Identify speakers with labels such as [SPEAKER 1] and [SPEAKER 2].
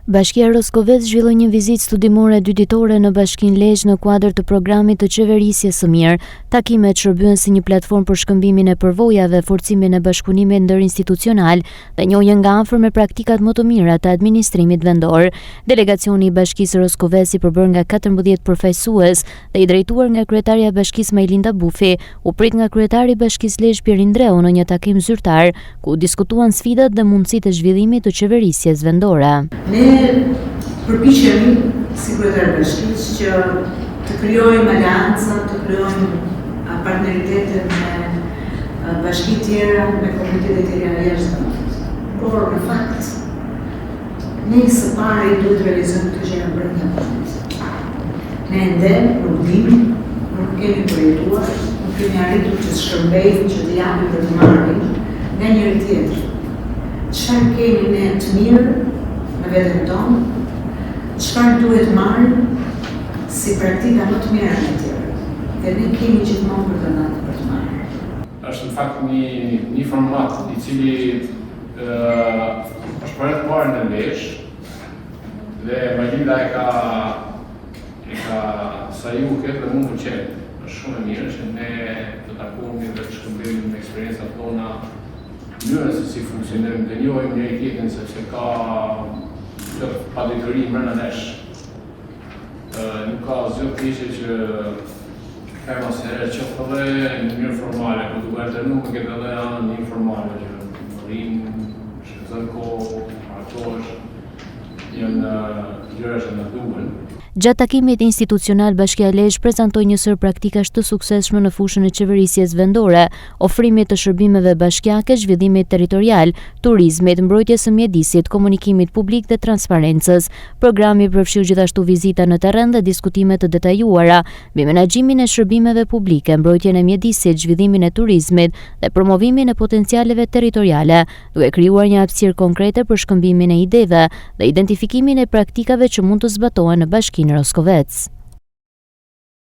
[SPEAKER 1] Bashkia Roskovec zhvilloi një vizitë studimore 2 ditore në Bashkinë Lezhë në kuadër të programit të qeverisjes së mirë. Takimet shërbyen si një platformë për shkëmbimin e përvojave, forcimin e bashkëpunimit ndërinstitucional dhe njohjen nga afër me praktikat më të mira të administrimit vendor. Delegacioni i Bashkisë Roskovec i përbërë nga 14 përfaqësues dhe i drejtuar nga kryetaria e Bashkisë Majlinda Bufi, u prit nga kryetari i Bashkisë Lezhë Pierin Dreu në një takim zyrtar ku diskutuan sfidat dhe mundësitë e zhvillimit të qeverisjes vendore.
[SPEAKER 2] Ne përpiqemi si kryetar bashkisë që të krijojmë aleanca, të krijojmë partneritete me bashki tjera, me komunitete tjera jashtë. Por në fakt, ne së pari duhet të realizojmë të gjëra brenda vendit. Ne ende nuk dimë, nuk kemi përjetuar, nuk kemi arritur që të shkëmbejmë, që të japim dhe të marrim nga njëri tjetri. Çfarë kemi ne të mirë në veten tonë, çfarë duhet marrë si praktika më të mira në tjerë. Dhe ne kemi gjithmonë për të ndërtuar për të marrë.
[SPEAKER 3] Është në fakt një format i cili është për të parë në Lezhë dhe Majlinda e ka saju këtë dhe mund pëlqen. Është shumë e mirë që ne të takohemi dhe të shkëmbejmë me eksperiencat tona mënyrën se si funksionojmë dhe njohim njëri tjetrin sepse ka paditëri mbrëmja nesh. Nuk ka asgjë të keqe që kem asherë qoftë edhe në mënyrë formale, por duhet të nuk këtë edhe anën informale që rrim, shkëzon kohë, martohesh, janë gjëra që na duhen.
[SPEAKER 1] Gjatë takimit institucional, Bashkia Lezhë prezantoi një sër praktikash të suksesshme në fushën e qeverisjes vendore, ofrimit të shërbimeve bashkiake, zhvillimit territorial, turizmit, mbrojtjes së mjedisit, komunikimit publik dhe transparencës. Programi përfshiu gjithashtu vizita në terren dhe diskutime të detajuara mbi menaxhimin e shërbimeve publike, mbrojtjen e mjedisit, zhvillimin e turizmit dhe promovimin e potencialeve territoriale, duke krijuar një hapësirë konkrete për shkëmbimin e ideve dhe identifikimin e praktikave që mund të zbatohen në Bashkinë Roskovec.